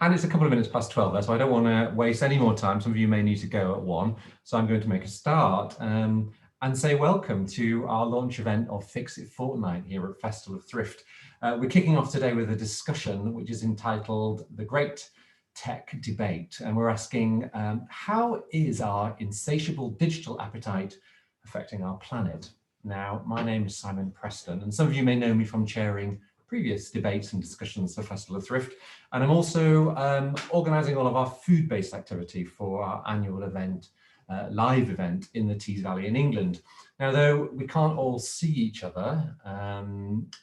And it's a couple of minutes past 12 so I don't want to waste any more time. Some of you may need to go at 1, so I'm going to make a start and say welcome to our launch event of Fix It Fortnight here at Festival of Thrift. We're kicking off today with a discussion which is entitled The Great Tech Debate, and we're asking how is our insatiable digital appetite affecting our planet? Now, my name is Simon Preston, and some of you may know me from chairing previous debates and discussions for Festival of Thrift, and I'm also organising all of our food-based activity for our annual event, live event in the Tees Valley in England. Now, though we can't all see each other,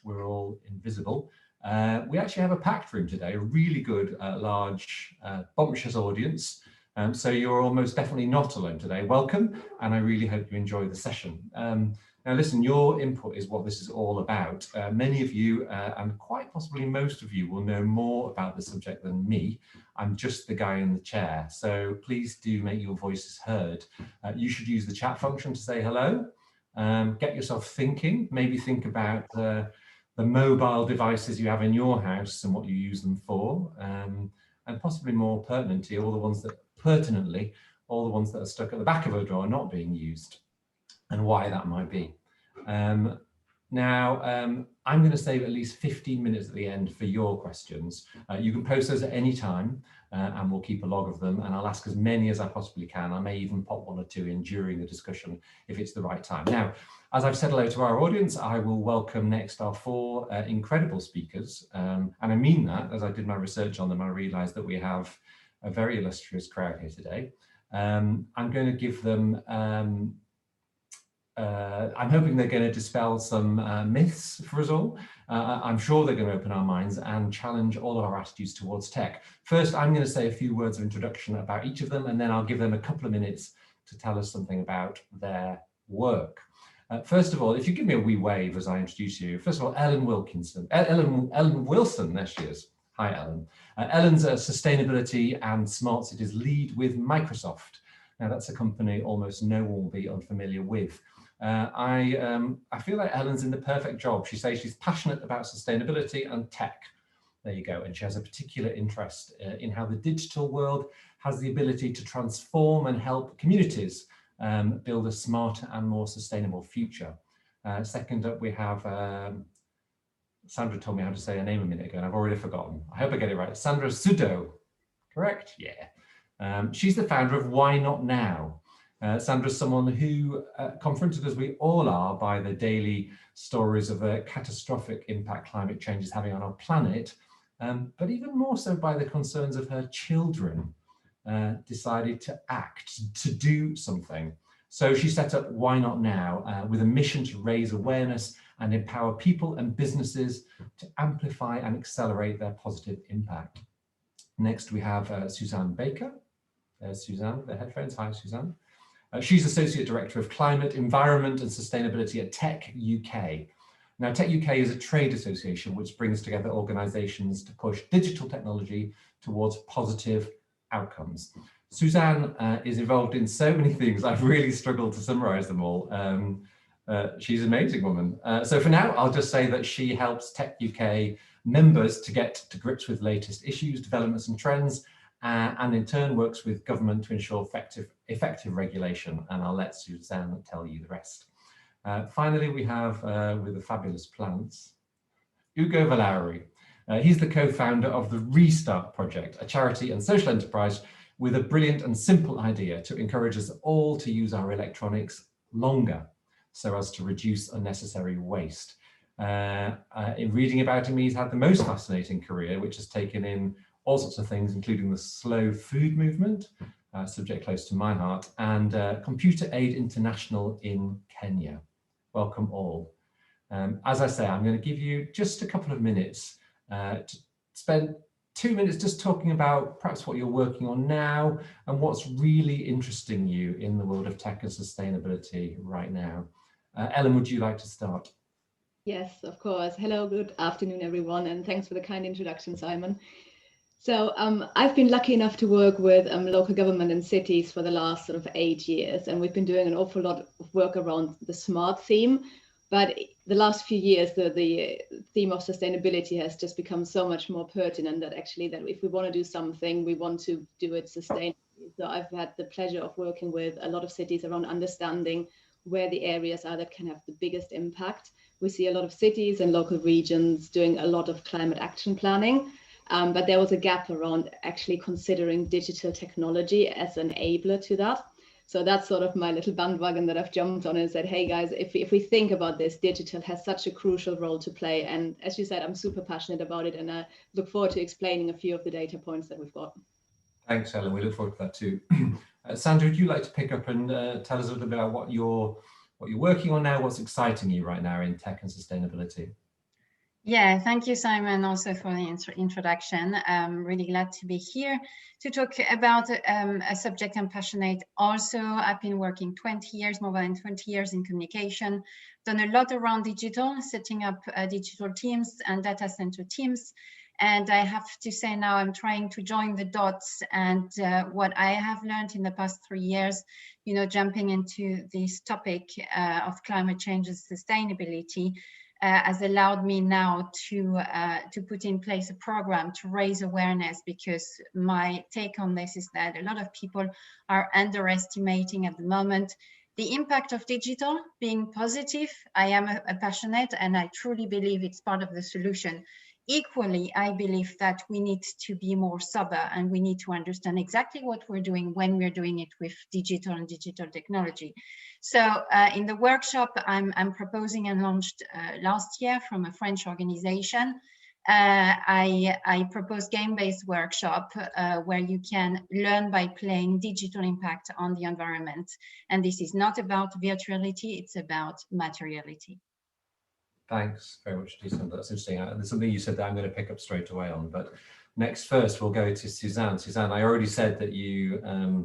we're all invisible, we actually have a packed room today, a really good, large, bumptious audience. So you're almost definitely not alone today. Welcome, and I really hope you enjoy the session. Now listen, your input is what this is all about. Many of you, and quite possibly most of you, will know more about the subject than me. I'm just the guy in the chair, so please do make your voices heard. You should use the chat function to say hello. Get yourself thinking, maybe think about the mobile devices you have in your house and what you use them for, and possibly more pertinently, all the ones that are stuck at the back of a drawer not being used, and why that might be. Now, I'm going to save at least 15 minutes at the end for your questions. You can post those at any time, and we'll keep a log of them, and I'll ask as many as I possibly can. I may even pop 1 or 2 in during the discussion if it's the right time. Now, as I've said hello to our audience, I will welcome next our 4 incredible speakers, and I mean that. As I did my research on them, I realised that we have a very illustrious crowd here today. I'm going to give them I'm hoping they're going to dispel some myths for us all. I'm sure they're going to open our minds and challenge all of our attitudes towards tech. First, I'm going to say a few words of introduction about each of them, and then I'll give them a couple of minutes to tell us something about their work. First of all, if you give me a wee wave as I introduce you. First of all, Ellen Wilson, there she is. Hi, Ellen. Ellen's a sustainability and smart cities lead with Microsoft. Now, that's a company almost no one will be unfamiliar with. I feel like Ellen's in the perfect job. She says she's passionate about sustainability and tech. There you go. And she has a particular interest in how the digital world has the ability to transform and help communities build a smarter and more sustainable future. Second up, we have, Sandra told me how to say her name a minute ago, and I've already forgotten. I hope I get it right. Sandra Sydow, correct? Yeah. She's the founder of YNOTNOW. Sandra's someone who, confronted as we all are by the daily stories of the catastrophic impact climate change is having on our planet, but even more so by the concerns of her children, decided to act, to do something. So she set up YNOTNOW with a mission to raise awareness and empower people and businesses to amplify and accelerate their positive impact. Next, we have Suzanne Baker. There's Suzanne with the headphones. Hi, Suzanne. She's Associate Director of Climate, Environment and Sustainability at Tech UK. Now, Tech UK is a trade association which brings together organisations to push digital technology towards positive outcomes. Suzanne is involved in so many things, I've really struggled to summarise them all. She's an amazing woman. So for now, I'll just say that she helps Tech UK members to get to grips with latest issues, developments and trends, and in turn works with government to ensure effective regulation, and I'll let Suzanne tell you the rest. Finally, we have, with the fabulous plants, Ugo Valeri. He's the co-founder of the Restart Project, a charity and social enterprise with a brilliant and simple idea to encourage us all to use our electronics longer so as to reduce unnecessary waste. In reading about him, he's had the most fascinating career, which has taken in all sorts of things, including the slow food movement, subject close to my heart, and Computer Aid International in Kenya. Welcome all. As I say, I'm going to give you just a couple of minutes to spend 2 minutes just talking about perhaps what you're working on now and what's really interesting you in the world of tech and sustainability right now. Ellen, would you like to start? Yes, of course. Hello, good afternoon, everyone, and thanks for the kind introduction, Simon. So I've been lucky enough to work with local government and cities for the last sort of 8 years, and we've been doing an awful lot of work around the smart theme. But the last few years, the theme of sustainability has just become so much more pertinent that actually that if we want to do something, we want to do it sustainably. So I've had the pleasure of working with a lot of cities around understanding where the areas are that can have the biggest impact. We see a lot of cities and local regions doing a lot of climate action planning, but there was a gap around actually considering digital technology as an enabler to that. So that's sort of my little bandwagon that I've jumped on and said, hey guys, if we think about this, digital has such a crucial role to play. And as you said, I'm super passionate about it, and I look forward to explaining a few of the data points that we've got. Thanks, Helen. We look forward to that too. Sandra, would you like to pick up and tell us a little bit about what you're working on now, what's exciting you right now in tech and sustainability? Yeah, thank you, Simon, also for the introduction. I'm really glad to be here to talk about a subject I'm passionate. Also, I've been working 20 years, more than 20 years in communication, done a lot around digital, setting up digital teams and data center teams. And I have to say now I'm trying to join the dots, and what I have learned in the past 3 years, you know, jumping into this topic of climate change and sustainability, has allowed me now to put in place a program to raise awareness, because my take on this is that a lot of people are underestimating at the moment the impact of digital being positive. I am a passionate, and I truly believe it's part of the solution. Equally, I believe that we need to be more sober, and we need to understand exactly what we're doing when we're doing it with digital and digital technology. So in the workshop I'm proposing and launched last year from a French organization, I propose game-based workshop where you can learn by playing digital impact on the environment. And this is not about virtuality, it's about materiality. Thanks very much, Sandra. That's interesting. There's something you said that I'm going to pick up straight away on. But first, we'll go to Suzanne. Suzanne, I already said that you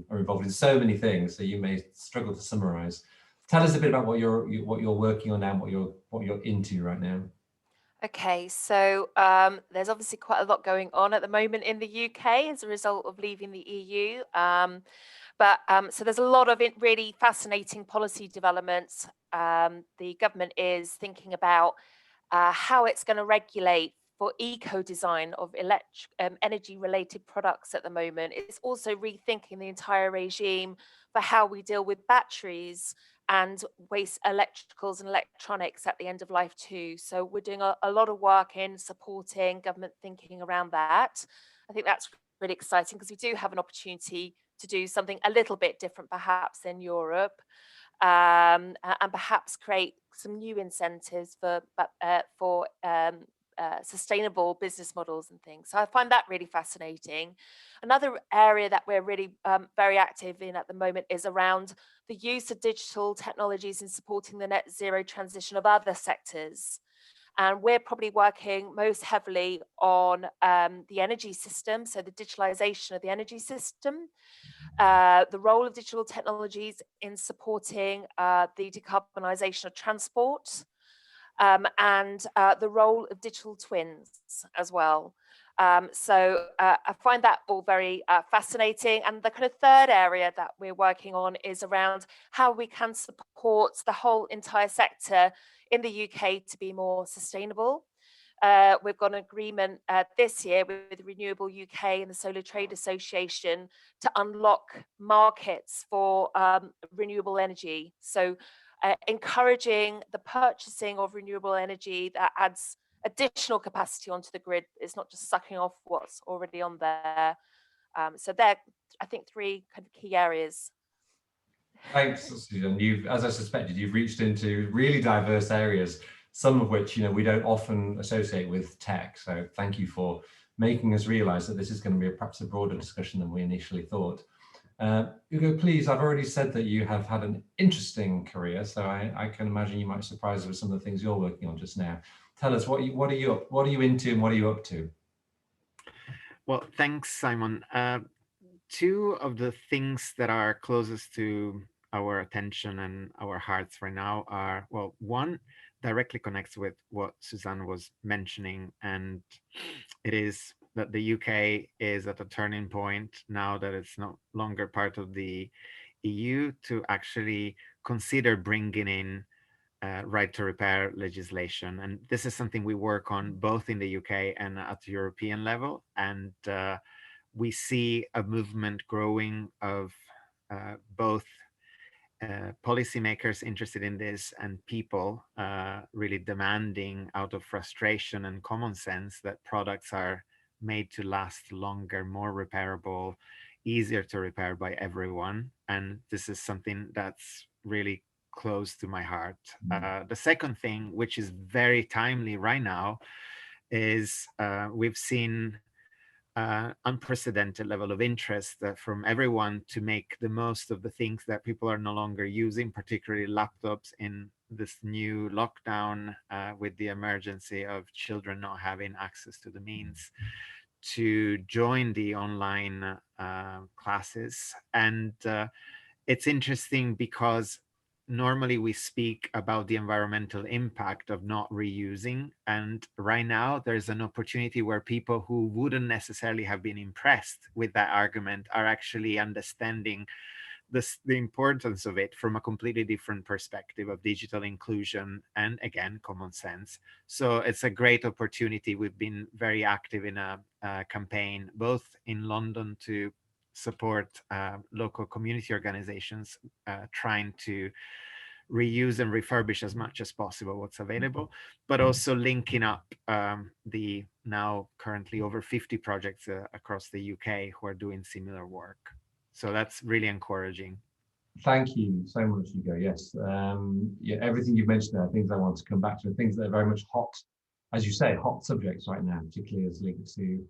are involved in so many things, so you may struggle to summarize. Tell us a bit about what you're working on now, and what you're into right now. Okay, so there's obviously quite a lot going on at the moment in the UK as a result of leaving the EU. So there's a lot of really fascinating policy developments. The government is thinking about how it's going to regulate for eco-design of energy-related products at the moment. It's also rethinking the entire regime for how we deal with batteries and waste electricals and electronics at the end of life too. So we're doing a lot of work in supporting government thinking around that. I think that's really exciting, because we do have an opportunity to do something a little bit different perhaps in Europe, and perhaps create some new incentives for sustainable business models and things. So I find that really fascinating. Another area that we're really very active in at the moment is around the use of digital technologies in supporting the net zero transition of other sectors. And we're probably working most heavily on the energy system, so the digitalization of the energy system, the role of digital technologies in supporting the decarbonisation of transport, and the role of digital twins as well. I find that all very fascinating. And the kind of third area that we're working on is around how we can support the whole entire sector in the UK to be more sustainable. We've got an agreement this year with Renewable UK and the Solar Trade Association to unlock markets for renewable energy. So encouraging the purchasing of renewable energy that adds additional capacity onto the grid. It's not just sucking off what's already on there. So they're, I think, three kind of key areas. Thanks, Susan. As I suspected, you've reached into really diverse areas, some of which we don't often associate with tech. So thank you for making us realise that this is going to be perhaps a broader discussion than we initially thought. Hugo, please, I've already said that you have had an interesting career, so I can imagine you might surprise us with some of the things you're working on just now. Tell us what are you into and what are you up to? Well, thanks, Simon. Two of the things that are closest to our attention and our hearts right now are, well, one directly connects with what Suzanne was mentioning, and it is that the UK is at a turning point now that it's no longer part of the EU to actually consider bringing in right to repair legislation. And this is something we work on both in the UK and at the European level. And we see a movement growing of both policymakers interested in this and people really demanding out of frustration and common sense that products are made to last longer, more repairable, easier to repair by everyone. And this is something that's really close to my heart. The second thing, which is very timely right now, is we've seen unprecedented level of interest from everyone to make the most of the things that people are no longer using, particularly laptops in this new lockdown with the emergency of children not having access to the means to join the online classes. And it's interesting because normally we speak about the environmental impact of not reusing. And right now there's an opportunity where people who wouldn't necessarily have been impressed with that argument are actually understanding the importance of it from a completely different perspective of digital inclusion and, again, common sense. So it's a great opportunity. We've been very active in a campaign, both in London to support local community organizations trying to reuse and refurbish as much as possible what's available, but also linking up the now currently over 50 projects across the UK who are doing similar work. So that's really encouraging. Thank you so much, Hugo. Yes, yeah, everything you've mentioned there are things I want to come back to, things that are very much hot, as you say, hot subjects right now, particularly as linked to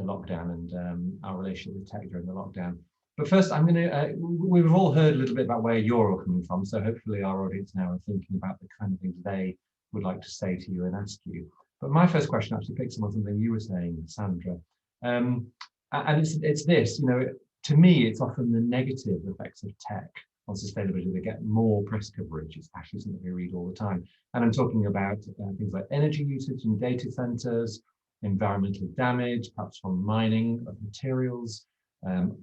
lockdown and our relationship with tech during the lockdown. But first, I'm going to, we've all heard a little bit about where you're all coming from, so hopefully our audience now are thinking about the kind of things they would like to say to you and ask you. But my first question actually picks up on something you were saying, Sandra. And it's this, you know, to me, it's often the negative effects of tech on sustainability that get more press coverage. It's actually something we read all the time. And I'm talking about things like energy usage in data centers, environmental damage, perhaps from mining of materials,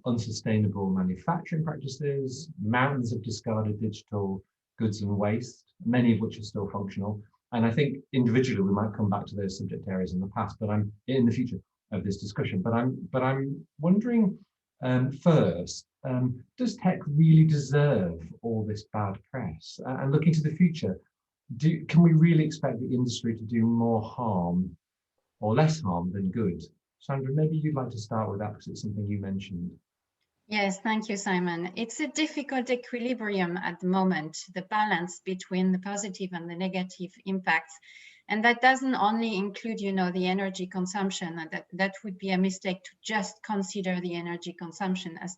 unsustainable manufacturing practices, mountains of discarded digital goods and waste, many of which are still functional. And I think individually we might come back to those subject areas in the past, but I'm in the future of this discussion. But I'm wondering first, does tech really deserve all this bad press? And looking to the future, can we really expect the industry to do more harm or less harm than good? Sandra, maybe you'd like to start with that because it's something you mentioned. Yes, thank you, Simon. It's a difficult equilibrium at the moment, the balance between the positive and the negative impacts. And that doesn't only include, you know, the energy consumption. That would be a mistake to just consider the energy consumption as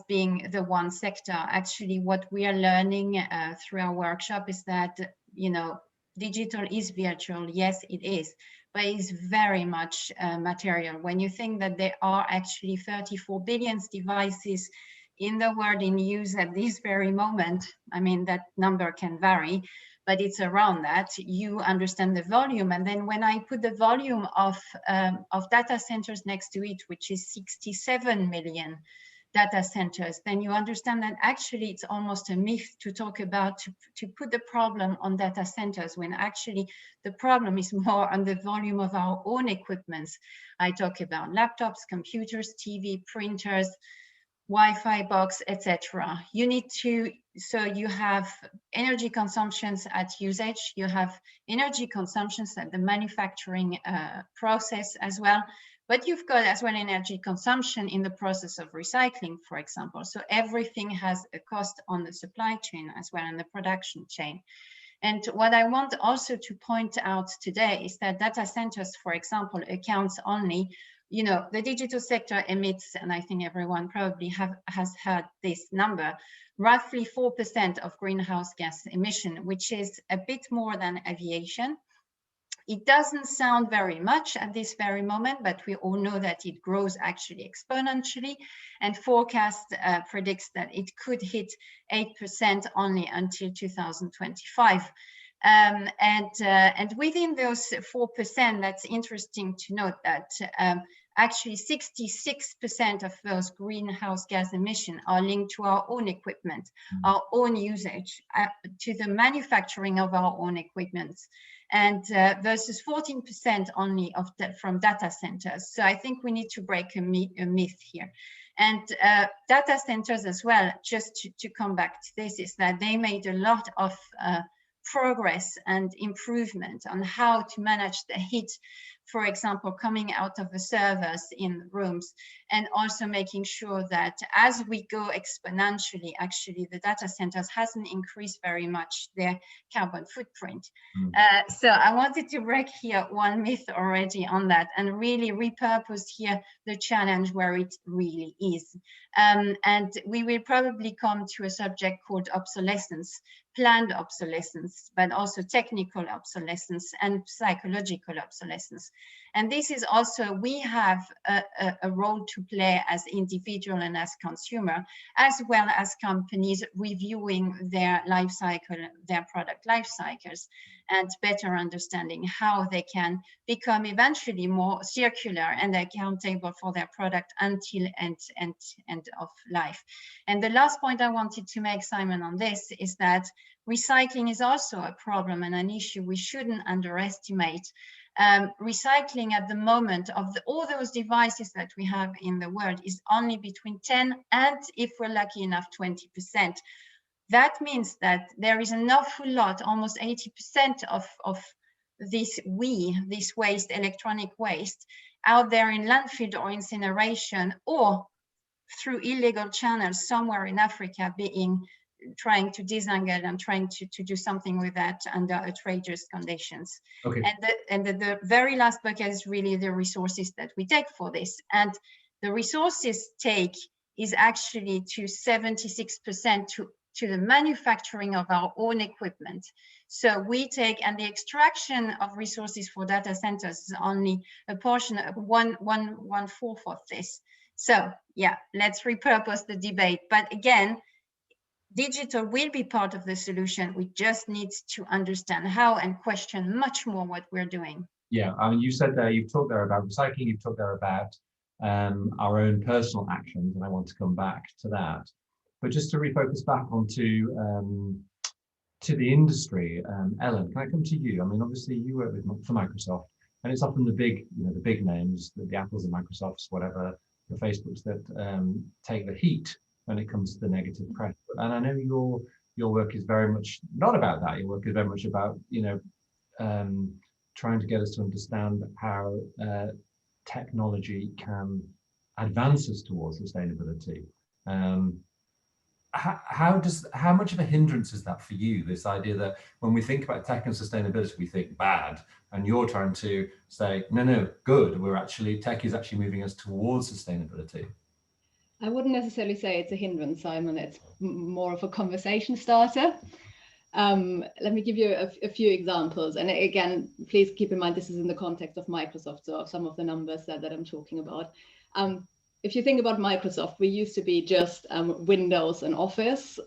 being the one sector. Actually, what we are learning through our workshop is that, you know, digital is virtual. Yes, it is, but it's very much material. When you think that there are actually 34 billion devices in the world in use at this very moment, I mean, that number can vary, but it's around that, you understand the volume. And then when I put the volume of data centers next to it, which is 67 million data centers, then you understand that actually it's almost a myth to talk about, to put the problem on data centers, when actually the problem is more on the volume of our own equipments. I talk about laptops, computers, TV, printers, Wi-Fi box, etc. You need to, so you have energy consumptions at usage, you have energy consumptions at the manufacturing process as well, but you've got as well energy consumption in the process of recycling, for example. So everything has a cost on the supply chain as well, in the production chain. And what I want also to point out today is that data centers, for example, accounts only, you know, the digital sector emits, and I think everyone probably has heard this number, roughly 4% of greenhouse gas emission, which is a bit more than aviation. It doesn't sound very much at this very moment, but we all know that it grows actually exponentially, and forecast predicts that it could hit 8% only until 2025. And within those 4%, that's interesting to note that actually 66% of those greenhouse gas emissions are linked to our own equipment, our own usage, to the manufacturing of our own equipment, and versus 14% only from data centers. So I think we need to break a myth here. And data centers as well, just to come back to this, is that they made a lot of progress and improvement on how to manage the heat, for example, coming out of the servers in rooms, and also making sure that as we go exponentially, actually the data centers hasn't increased very much their carbon footprint. So I wanted to break here one myth already on that and really repurpose here the challenge where it really is. And we will probably come to a subject called obsolescence, planned obsolescence, but also technical obsolescence and psychological obsolescence. And this is also, we have a role to play as individual and as consumer, as well as companies reviewing their life cycle, their product life cycles, and better understanding how they can become eventually more circular and accountable for their product until end of life. And the last point I wanted to make, Simon, on this is that recycling is also a problem and an issue we shouldn't underestimate. Recycling at the moment of all those devices that we have in the world is only between 10 and, if we're lucky enough, 20%. That means that there is an awful lot, almost 80% of this waste, electronic waste, out there in landfill or incineration, or through illegal channels somewhere in Africa trying to disentangle and trying to do something with that under outrageous conditions. Okay. And the very last bucket is really the resources that we take for this. And the resources take is actually to 76% to the manufacturing of our own equipment. So we take, and the extraction of resources for data centers is only a portion of one fourth of this. So yeah, let's repurpose the debate. But again, digital will be part of the solution. We just need to understand how and question much more what we're doing. Yeah, I mean, you've talked there about recycling, you've talked there about our own personal actions, and I want to come back to that. But just to refocus back onto to the industry, Ellen, can I come to you? I mean, obviously you work for Microsoft, and it's often the big names, the Apples and Microsofts, whatever, the Facebooks that take the heat when it comes to the negative press. And I know your work is very much not about that. Your work is very much about trying to get us to understand how technology can advance us towards sustainability. How much of a hindrance is that for you, this idea that when we think about tech and sustainability, we think bad, and you're trying to say, no, good, tech is actually moving us towards sustainability? I wouldn't necessarily say it's a hindrance, Simon. It's more of a conversation starter. Let me give you a few examples. And again, please keep in mind, this is in the context of Microsoft, so some of the numbers that I'm talking about. If you think about Microsoft, we used to be just Windows and Office.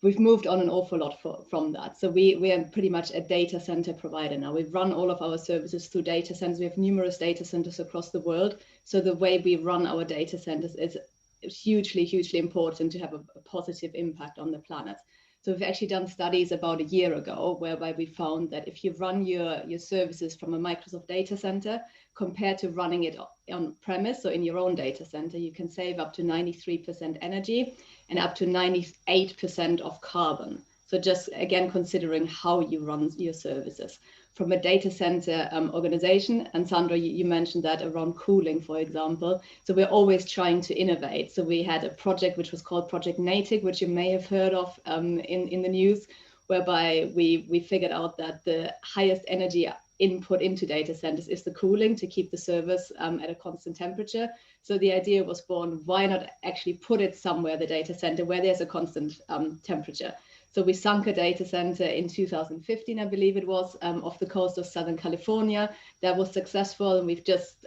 We've moved on an awful lot from that. So we are pretty much a data center provider now. We run all of our services through data centers. We have numerous data centers across the world. So the way we run our data centers is hugely, hugely important to have a positive impact on the planet. So we've actually done studies about a year ago whereby we found that if you run your services from a Microsoft data center compared to running it on premise, so in your own data center, you can save up to 93% energy and up to 98% of carbon. So just again, considering how you run your services from a data center organization. And Sandra, you mentioned that around cooling, for example. So we're always trying to innovate. So we had a project which was called Project Native, which you may have heard of in the news, whereby we figured out that the highest energy input into data centers is the cooling to keep the servers at a constant temperature. So the idea was born, why not actually put it somewhere, the data center, where there's a constant temperature. So we sunk a data center in 2015, I believe it was, off the coast of Southern California. That was successful, and we've just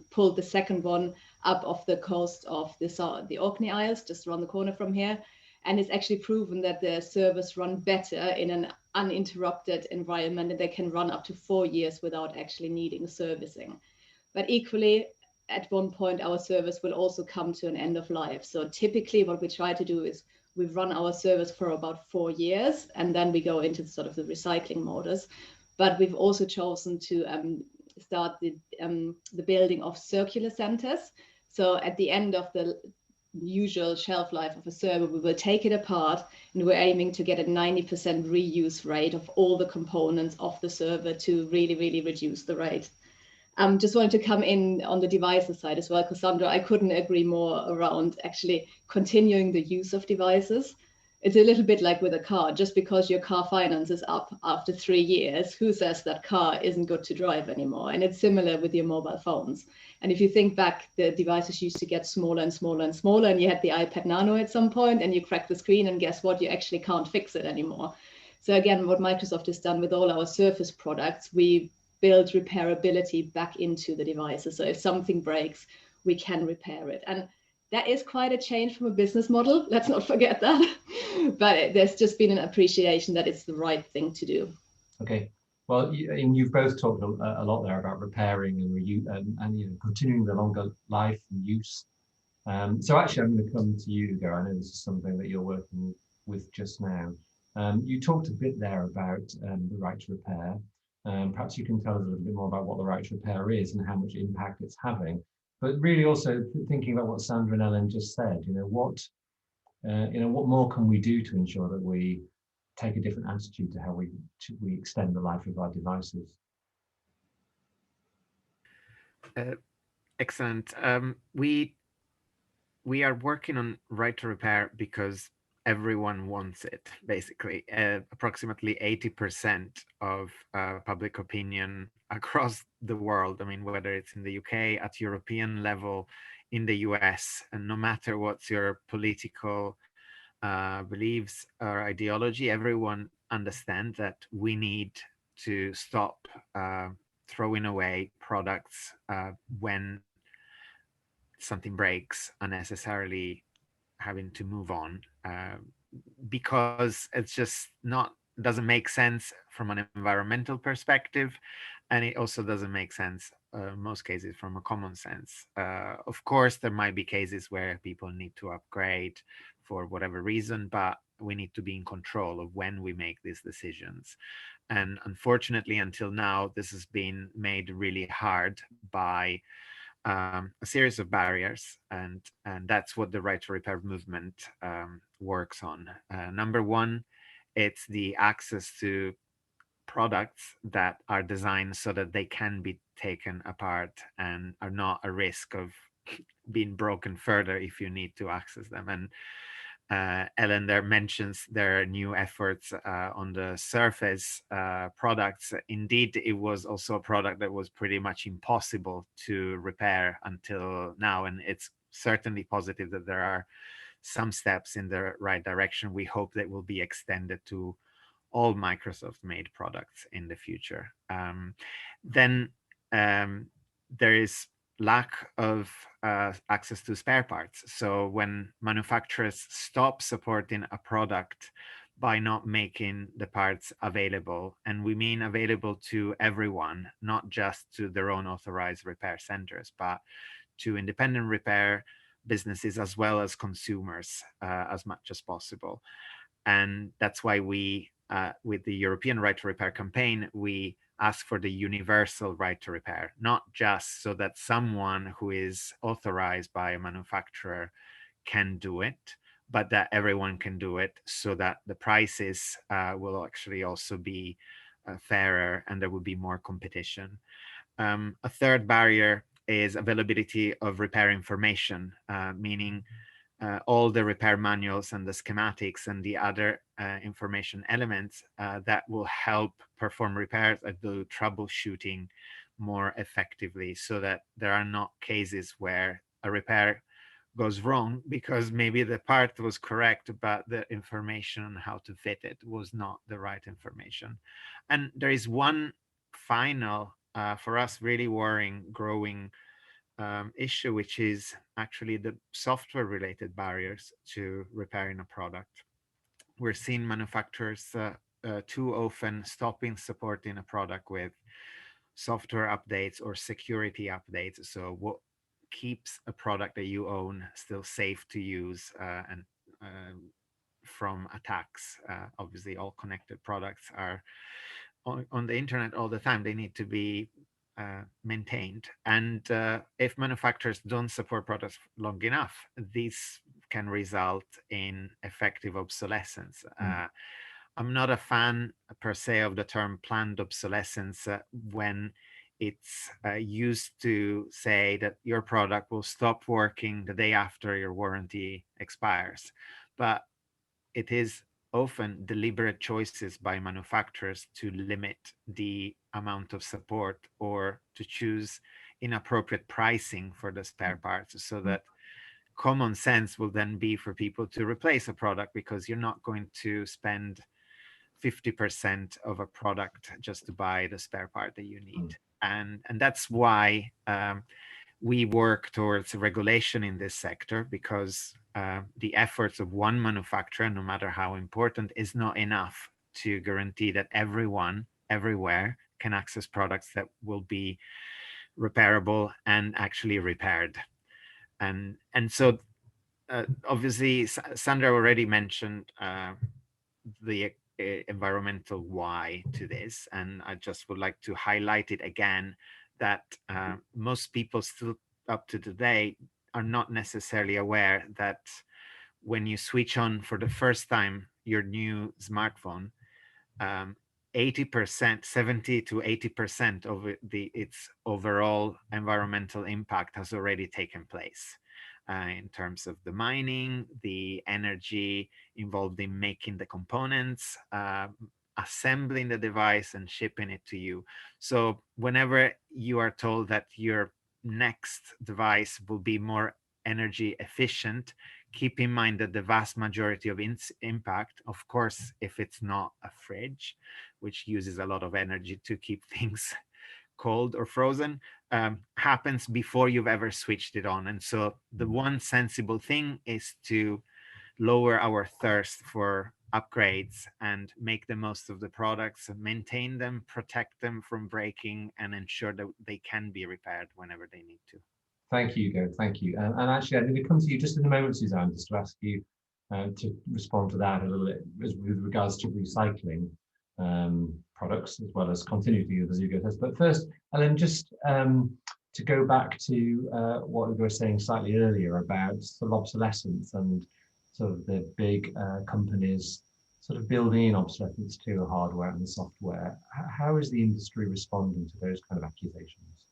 pulled the second one up off the coast of the Orkney Isles, just around the corner from here. And it's actually proven that the servers run better in an uninterrupted environment, and they can run up to 4 years without actually needing servicing. But equally, at one point our service will also come to an end of life. So typically what we try to do is we run our service for about 4 years, and then we go into sort of the recycling modus. But we've also chosen to start the building of circular centers. So at the end of the usual shelf life of a server, we will take it apart, and we're aiming to get a 90% reuse rate of all the components of the server to really, really reduce the rate. Just wanted to come in on the devices side as well, because Sandra, I couldn't agree more around actually continuing the use of devices. It's a little bit like with a car. Just because your car finance is up after 3 years, who says that car isn't good to drive anymore? And it's similar with your mobile phones. And if you think back, the devices used to get smaller and smaller and smaller, and you had the iPad Nano at some point, and you crack the screen, and guess what? You actually can't fix it anymore. So again, what Microsoft has done with all our Surface products, we build repairability back into the devices. So if something breaks, we can repair it. And that is quite a change from a business model. Let's not forget that. But there's just been an appreciation that it's the right thing to do. Okay. Well, you've both talked a lot there about repairing and reuse and continuing the longer life and use. So actually, I'm going to come to you, Hugo. I know this is something that you're working with just now. You talked a bit there about the right to repair. Perhaps you can tell us a little bit more about what the right to repair is and how much impact it's having. But really, also thinking about what Sandra and Ellen just said. What more can we do to ensure that we take a different attitude to how we extend the life of our devices? Excellent. We are working on right to repair because everyone wants it, basically. Approximately 80% of public opinion across the world, I mean, whether it's in the UK, at European level, in the US, and no matter what's your political beliefs or ideology, everyone understands that we need to stop throwing away products when something breaks unnecessarily, having to move on because it's just doesn't make sense from an environmental perspective, and it also doesn't make sense most cases from a common sense. Of course, there might be cases where people need to upgrade for whatever reason, but we need to be in control of when we make these decisions. And unfortunately, until now, this has been made really hard by a series of barriers, and that's what the right to repair movement works on. Number one, it's the access to products that are designed so that they can be taken apart and are not a risk of being broken further if you need to access them. And Ellen there mentions their new efforts on the Surface products. Indeed, it was also a product that was pretty much impossible to repair until now, and it's certainly positive that there are some steps in the right direction. We hope that will be extended to all Microsoft-made products in the future. Then there is lack of access to spare parts. So when manufacturers stop supporting a product by not making the parts available, and we mean available to everyone, not just to their own authorized repair centers, but to independent repair businesses as well as consumers as much as possible. And that's why we, with the European Right to Repair campaign, we ask for the universal right to repair, not just so that someone who is authorized by a manufacturer can do it, but that everyone can do it, so that the prices will actually also be fairer and there will be more competition. A third barrier is availability of repair information, meaning all the repair manuals and the schematics and the other information elements that will help perform repairs and do troubleshooting more effectively, so that there are not cases where a repair goes wrong because maybe the part was correct, but the information on how to fit it was not the right information. And there is one final, for us, really worrying, growing issue, which is actually the software related barriers to repairing a product. We're seeing manufacturers too often stopping supporting a product with software updates or security updates. So what keeps a product that you own still safe to use and from attacks. Obviously, all connected products are on the internet all the time. They need to be maintained. And if manufacturers don't support products long enough, these can result in effective obsolescence. I'm not a fan per se of the term planned obsolescence when it's used to say that your product will stop working the day after your warranty expires. But it is often deliberate choices by manufacturers to limit the amount of support or to choose inappropriate pricing for the spare parts, so that common sense will then be for people to replace a product, because you're not going to spend 50% of a product just to buy the spare part that you need. And that's why we work towards regulation in this sector, because the efforts of one manufacturer, no matter how important, is not enough to guarantee that everyone, everywhere, can access products that will be repairable and actually repaired. And so obviously, Sandra already mentioned the environmental why to this, and I just would like to highlight it again, that most people still up to today are not necessarily aware that when you switch on for the first time your new smartphone, 80%, 70 to 80% of its overall environmental impact has already taken place. In terms of the mining, the energy involved in making the components, assembling the device and shipping it to you. So whenever you are told that your next device will be more energy efficient, keep in mind that the vast majority of impact, of course, if it's not a fridge, which uses a lot of energy to keep things cold or frozen, happens before you've ever switched it on. And so the one sensible thing is to lower our thirst for upgrades and make the most of the products, maintain them, protect them from breaking, and ensure that they can be repaired whenever they need to. Thank you, Hugo. Thank you. And actually, I'm going to come to you just in a moment, Suzanne, just to ask you to respond to that a little bit with regards to recycling products, as well as continuity, as Hugo says. But first, Ellen, just to go back to what we were saying slightly earlier about sort of obsolescence and sort of the big companies sort of building in obsolescence to the hardware and the software. How is the industry responding to those kind of accusations?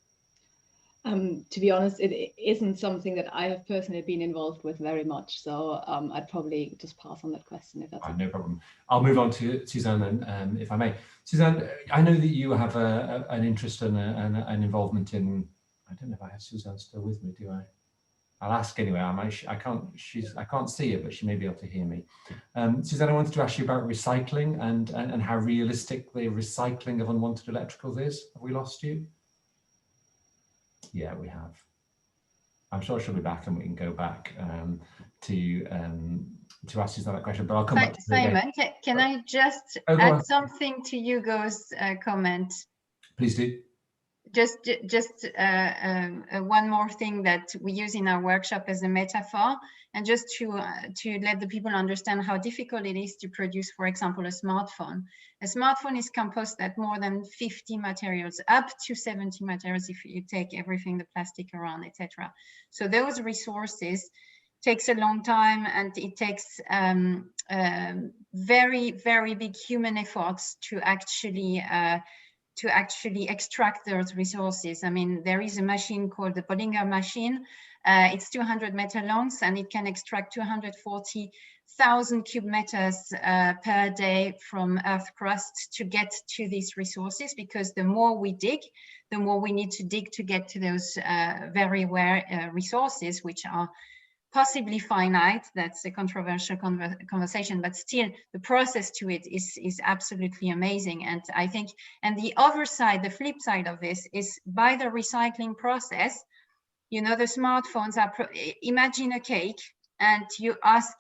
To be honest, it isn't something that I have personally been involved with very much. So I'd probably just pass on that question if that's okay. No problem. I'll move on to Suzanne then, if I may. Suzanne, I know that you have an interest and an involvement in, I don't know if I have Suzanne still with me, do I? I'll ask anyway. I can't see her, but she may be able to hear me. Suzanne, I wanted to ask you about recycling and how realistic the recycling of unwanted electricals is. Have we lost you? Yeah, we have. I'm sure she'll be back and we can go back to ask you that question, but I'll come back to Simon, can I just add something to Hugo's comment? Please do. Just one more thing that we use in our workshop as a metaphor, and just to let the people understand how difficult it is to produce, for example, a smartphone. A smartphone is composed at more than 50 materials, up to 70 materials if you take everything, the plastic around, etc. So those resources takes a long time, and it takes very, very big human efforts to actually extract those resources. I mean, there is a machine called the Bollinger machine. It's 200 meter long, and it can extract 240,000 cube meters per day from Earth crust to get to these resources, because the more we dig, the more we need to dig to get to those very rare resources, which are possibly finite. That's a controversial conversation, but still the process to it is absolutely amazing. And I think, and the other side, the flip side of this is by the recycling process, you know, the smartphones are, imagine a cake and you ask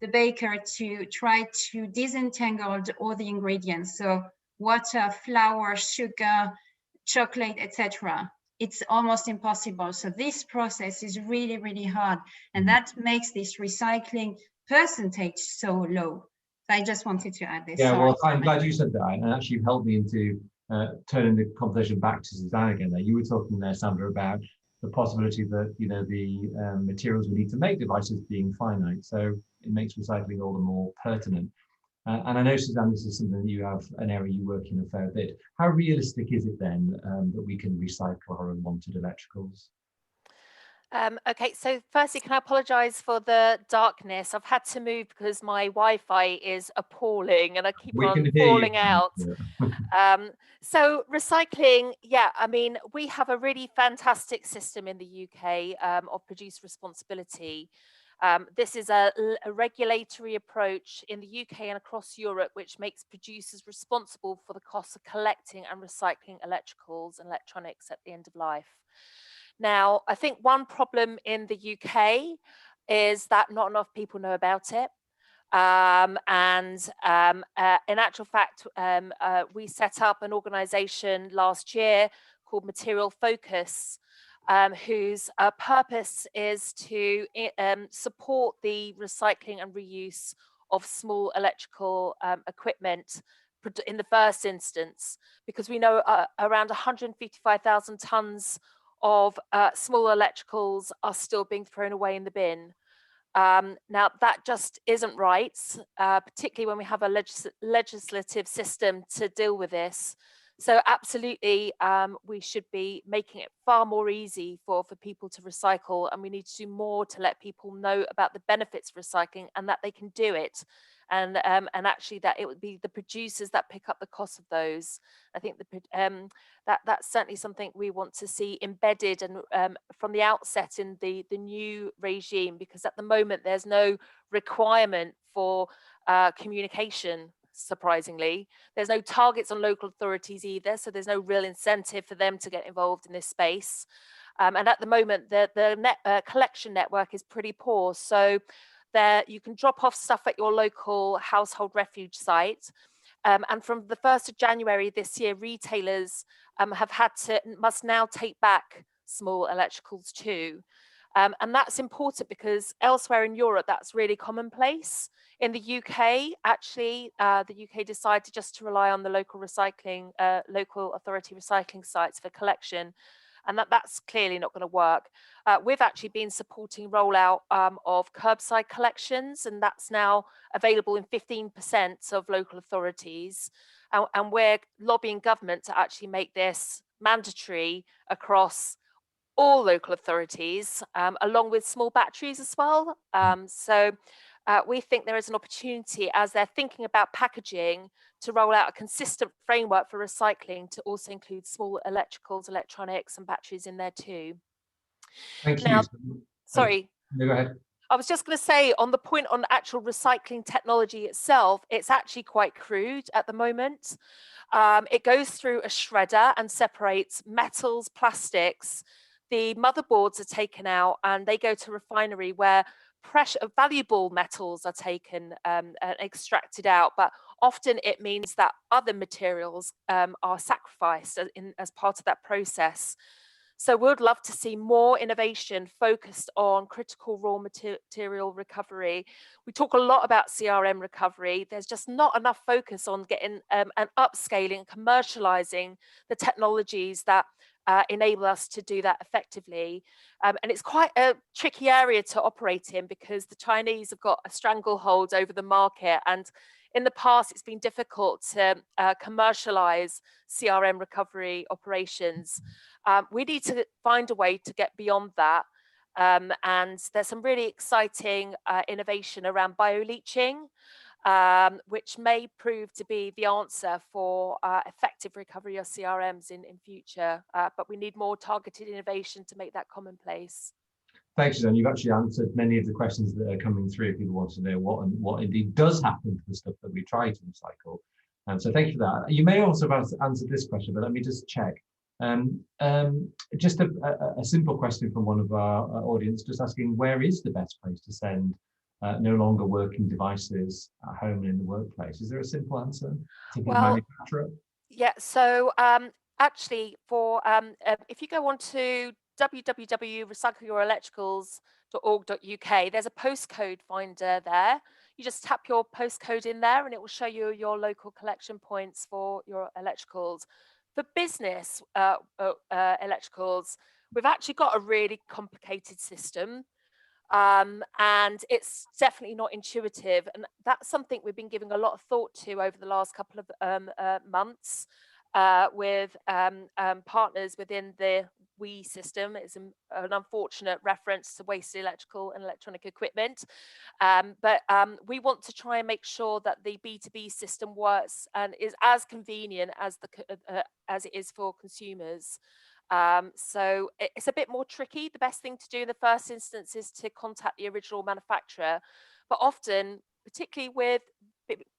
the baker to try to disentangle all the ingredients. So water, flour, sugar, chocolate, etc. it's almost impossible. So this process is really, really hard. And that makes this recycling percentage so low. So I just wanted to add this. Yeah, Sorry, well, I'm Simon. glad you said that, and actually you've helped me into turning the conversation back to Suzanne again. There, you were talking there, Sandra, about the possibility that the materials we need to make devices being finite. So it makes recycling all the more pertinent. And I know, Suzanne, this is something that you have an area you work in a fair bit. How realistic is it then that we can recycle our unwanted electricals? Okay, so firstly, can I apologise for the darkness? I've had to move because my Wi-Fi is appalling and I keep We can on hear you. falling out. So recycling, yeah, I mean, we have a really fantastic system in the UK of producer responsibility. This is a regulatory approach in the UK and across Europe, which makes producers responsible for the costs of collecting and recycling electricals and electronics at the end of life. Now, I think one problem in the UK is that not enough people know about it. In actual fact, we set up an organization last year called Material Focus, whose purpose is to support the recycling and reuse of small electrical equipment in the first instance, because we know around 155,000 tons of small electricals are still being thrown away in the bin. Now, that just isn't right, particularly when we have a legislative system to deal with this. So absolutely, we should be making it far more easy for people to recycle, and we need to do more to let people know about the benefits of recycling and that they can do it. And actually that it would be the producers that pick up the cost of those. I think that's certainly something we want to see embedded and from the outset in the new regime, because at the moment there's no requirement for communication. Surprisingly, there's no targets on local authorities either, so there's no real incentive for them to get involved in this space. And at the moment, the collection network is pretty poor. So there, you can drop off stuff at your local household refuge site. And from the 1st of January this year, retailers must now take back small electricals too. And that's important because elsewhere in Europe, that's really commonplace. In the UK, actually, the UK decided just to rely on the local authority recycling sites for collection. And that's clearly not going to work. We've actually been supporting rollout of curbside collections, and that's now available in 15% of local authorities. And we're lobbying government to actually make this mandatory across all local authorities, along with small batteries as well. So we think there is an opportunity, as they're thinking about packaging, to roll out a consistent framework for recycling to also include small electricals, electronics and batteries in there too. Thank Now, you. sorry. No, go ahead. I was just going to say, on the point on actual recycling technology itself, it's actually quite crude at the moment. It goes through a shredder and separates metals, plastics. The motherboards are taken out and they go to a refinery where valuable metals are taken and extracted out, but often it means that other materials are sacrificed as part of that process. So we'd love to see more innovation focused on critical raw material recovery. We talk a lot about CRM recovery. There's just not enough focus on getting and upscaling, commercializing the technologies that enable us to do that effectively. And it's quite a tricky area to operate in because the Chinese have got a stranglehold over the market, and in the past it's been difficult to commercialize CRM recovery operations. We need to find a way to get beyond that. And there's some really exciting innovation around bioleaching, which may prove to be the answer for effective recovery of CRMs in future. But we need more targeted innovation to make that commonplace. Thanks, Suzanne. You've actually answered many of the questions that are coming through. People want to know what indeed does happen to the stuff that we try to recycle. So thank you for that. You may also have answered this question, but let me just check. Just a simple question from one of our audience, just asking, where is the best place to send no longer working devices at home and in the workplace? Is there a simple answer? Well, manufacturer? Yeah, so actually, for if you go on to www.recycleyourelectricals.org.uk, there's a postcode finder there. You just tap your postcode in there and it will show you your local collection points for your electricals. For business electricals, we've actually got a really complicated system. And it's definitely not intuitive. And that's something we've been giving a lot of thought to over the last couple of months with partners within the WE system. It's an unfortunate reference to wasted electrical and electronic equipment. But we want to try and make sure that the B2B system works and is as convenient as as it is for consumers. So it's a bit more tricky. The best thing to do in the first instance is to contact the original manufacturer. But often, particularly with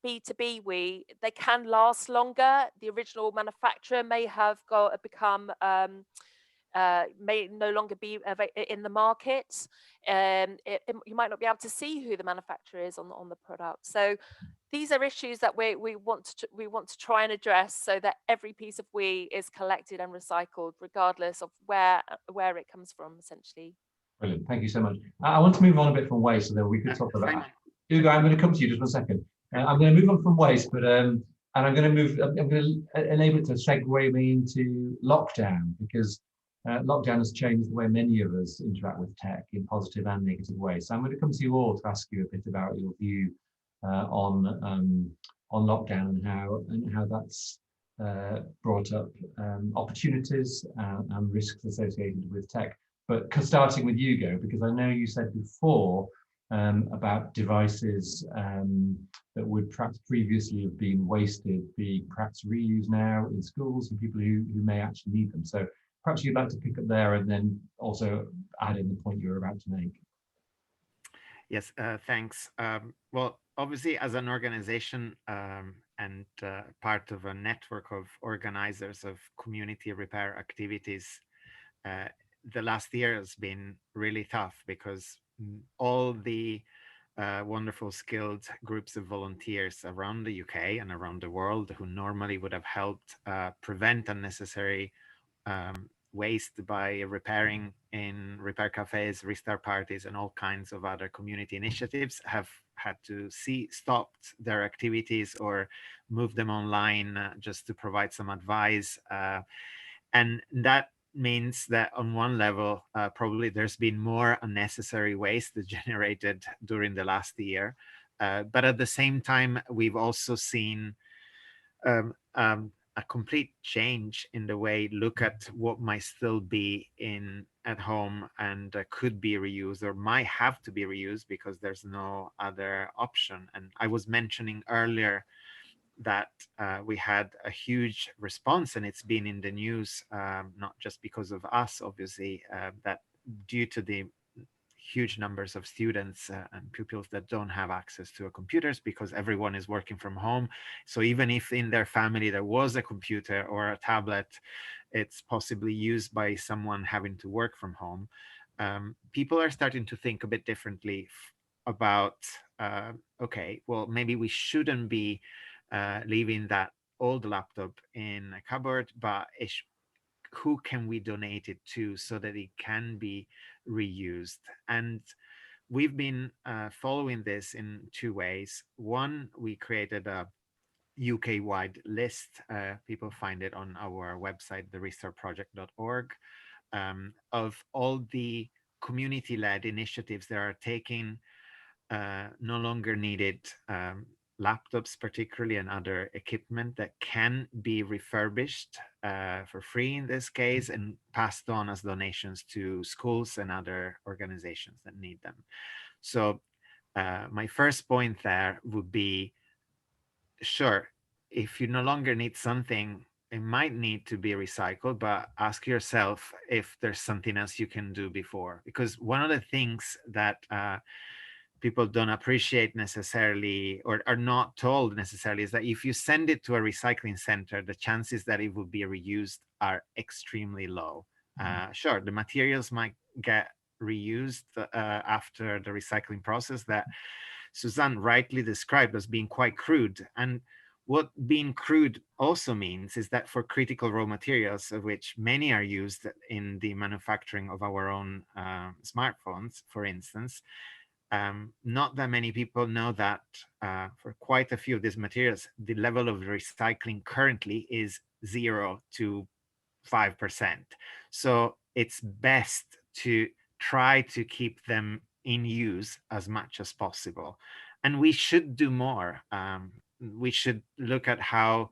B2B, they can last longer. The original manufacturer may have become may no longer be in the market. You might not be able to see who the manufacturer is on the product. So these are issues that we want to try and address so that every piece of WE is collected and recycled, regardless of where it comes from, essentially. Brilliant. Thank you so much. I want to move on a bit from waste so that we could talk about that. Hugo, I'm going to come to you just 1 second. I'm going to move on from waste, but and I'm going to enable it to segue me into lockdown, because lockdown has changed the way many of us interact with tech in positive and negative ways. So I'm going to come to you all to ask you a bit about your view on lockdown and how that's brought up opportunities and risks associated with tech. But starting with Hugo, because I know you said before about devices that would perhaps previously have been wasted, be perhaps reused now in schools and people who may actually need them. So perhaps you'd like to pick up there and then also add in the point you were about to make. Yes, thanks. Well, obviously, as an organization and part of a network of organizers of community repair activities, the last year has been really tough because all the wonderful skilled groups of volunteers around the UK and around the world who normally would have helped prevent unnecessary waste by repairing in repair cafes, restart parties, and all kinds of other community initiatives have had to stopped their activities or move them online just to provide some advice. And that means that on one level, probably there's been more unnecessary waste generated during the last year. But at the same time, we've also seen a complete change in the way look at what might still be at home and could be reused or might have to be reused because there's no other option. And I was mentioning earlier that we had a huge response, and it's been in the news, not just because of us, obviously, that due to the huge numbers of students and pupils that don't have access to computers because everyone is working from home. So even if in their family there was a computer or a tablet, it's possibly used by someone having to work from home. People are starting to think a bit differently about, okay, well, maybe we shouldn't be leaving that old laptop in a cupboard, but who can we donate it to so that it can be reused? And we've been following this in 2 ways. One, we created a UK-wide list. People find it on our website, therestartproject.org, of all the community-led initiatives that are taking no longer needed laptops particularly and other equipment that can be refurbished for free in this case and passed on as donations to schools and other organizations that need them. So my first point there would be, sure, if you no longer need something, it might need to be recycled, but ask yourself if there's something else you can do before. Because one of the things that people don't appreciate necessarily or are not told necessarily is that if you send it to a recycling center, the chances that it will be reused are extremely low. Sure, the materials might get reused after the recycling process that Suzanne rightly described as being quite crude. And what being crude also means is that for critical raw materials, of which many are used in the manufacturing of our own smartphones, for instance, not that many people know that for quite a few of these materials, the level of recycling currently is 0 to 5%. So it's best to try to keep them in use as much as possible. And we should do more. We should look at how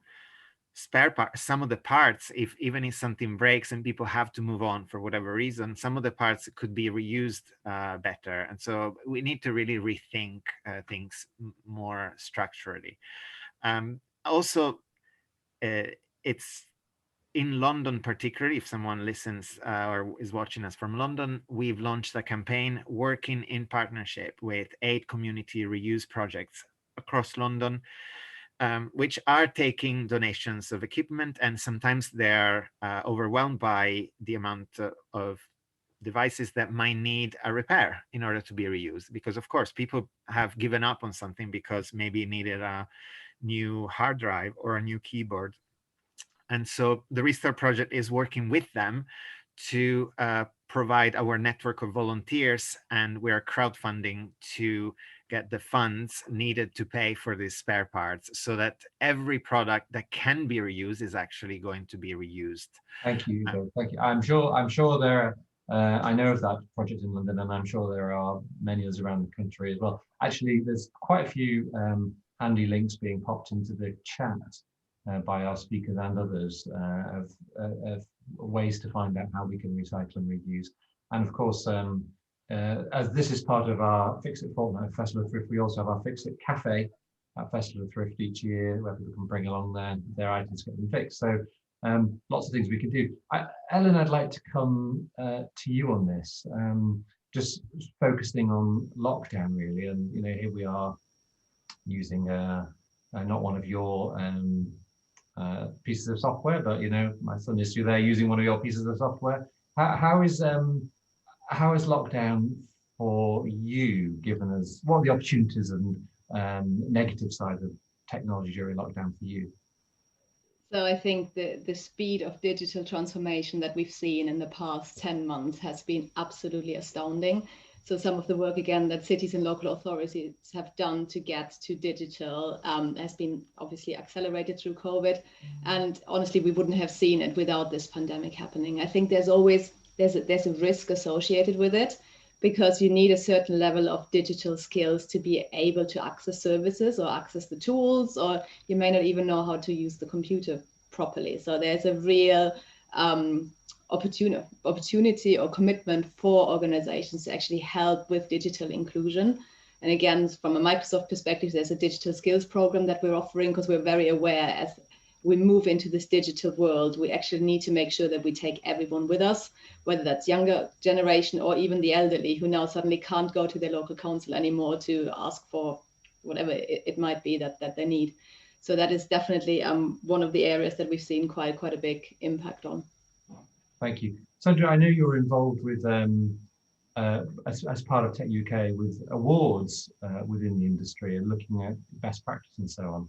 spare parts, some of the parts, even if something breaks and people have to move on for whatever reason, some of the parts could be reused better. And so we need to really rethink things more structurally. Also, it's in London, particularly, if someone listens or is watching us from London, we've launched a campaign working in partnership with 8 community reuse projects across London, which are taking donations of equipment, and sometimes they're overwhelmed by the amount of devices that might need a repair in order to be reused. Because of course, people have given up on something because maybe it needed a new hard drive or a new keyboard. And so the Restart Project is working with them to provide our network of volunteers, and we're crowdfunding to get the funds needed to pay for these spare parts, so that every product that can be reused is actually going to be reused. Thank you, Hugo. Thank you. I'm sure there are, I know of that project in London, and I'm sure there are many others around the country as well. Actually, there's quite a few handy links being popped into the chat by our speakers and others of ways to find out how we can recycle and reuse. And of course, as this is part of our Fix It Fortnight Festival of Thrift, we also have our Fix It Cafe at Festival of Thrift each year, where people can bring along their items, get them fixed. So lots of things we can do. Ellen, I'd like to come to you on this, just focusing on lockdown really. And here we are using not one of your pieces of software, but my son is still there using one of your pieces of software. How is lockdown for you, given us what are the opportunities and negative sides of technology during lockdown for you? So I think the speed of digital transformation that we've seen in the past 10 months has been absolutely astounding. So some of the work, again, that cities and local authorities have done to get to digital has been obviously accelerated through COVID. And honestly, we wouldn't have seen it without this pandemic happening. I think there's a risk associated with it, because you need a certain level of digital skills to be able to access services or access the tools, or you may not even know how to use the computer properly. So there's a real opportunity or commitment for organizations to actually help with digital inclusion. And again, from a Microsoft perspective, there's a digital skills program that we're offering, because we're very aware as we move into this digital world, we actually need to make sure that we take everyone with us, whether that's younger generation or even the elderly who now suddenly can't go to their local council anymore to ask for whatever it might be that they need. So that is definitely one of the areas that we've seen quite a big impact on. Thank you. Sandra, I know you're involved with, as part of Tech UK, with awards within the industry and looking at best practice and so on.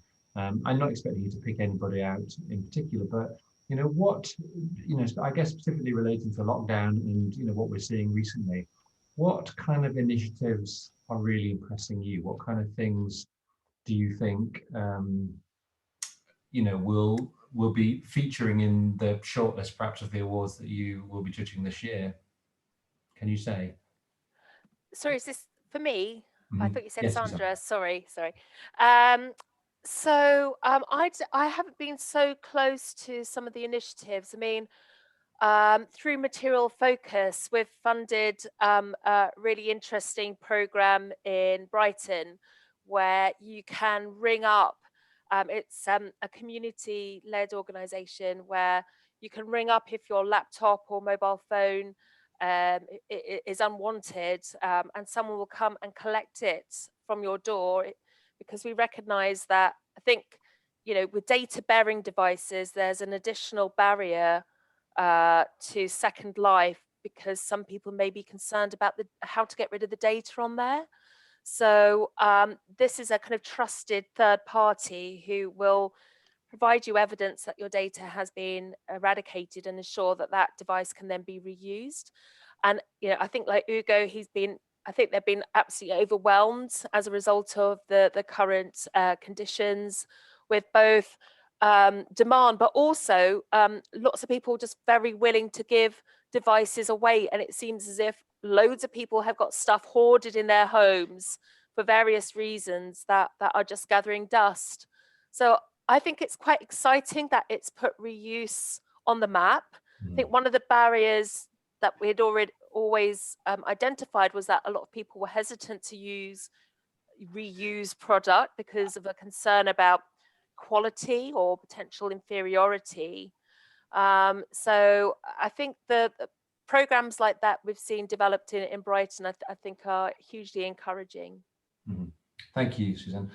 I'm not expecting you to pick anybody out in particular, but I guess specifically relating to lockdown and what we're seeing recently, what kind of initiatives are really impressing you? What kind of things do you think will be featuring in the shortlist, perhaps, of the awards that you will be judging this year? Can you say? Sorry, is this for me? I thought you said Yes, Sandra. Sorry. So I haven't been so close to some of the initiatives. I mean, through Material Focus, we've funded a really interesting program in Brighton where you can ring up. It's a community-led organisation where you can ring up if your laptop or mobile phone is unwanted, and someone will come and collect it from your door, because we recognise that, I think, with data-bearing devices, there's an additional barrier to Second Life, because some people may be concerned about how to get rid of the data on there. So this is a kind of trusted third party who will provide you evidence that your data has been eradicated and ensure that that device can then be reused. And I think like Ugo, I think they've been absolutely overwhelmed as a result of the current conditions, with both demand, but also lots of people just very willing to give devices away. And it seems as if loads of people have got stuff hoarded in their homes for various reasons that are just gathering dust. So I think it's quite exciting that it's put reuse on the map. I think one of the barriers that we had always identified was that a lot of people were hesitant to use reuse product because of a concern about quality or potential inferiority. So I think the programs like that we've seen developed in Brighton, I think are hugely encouraging. Thank you, Suzanne.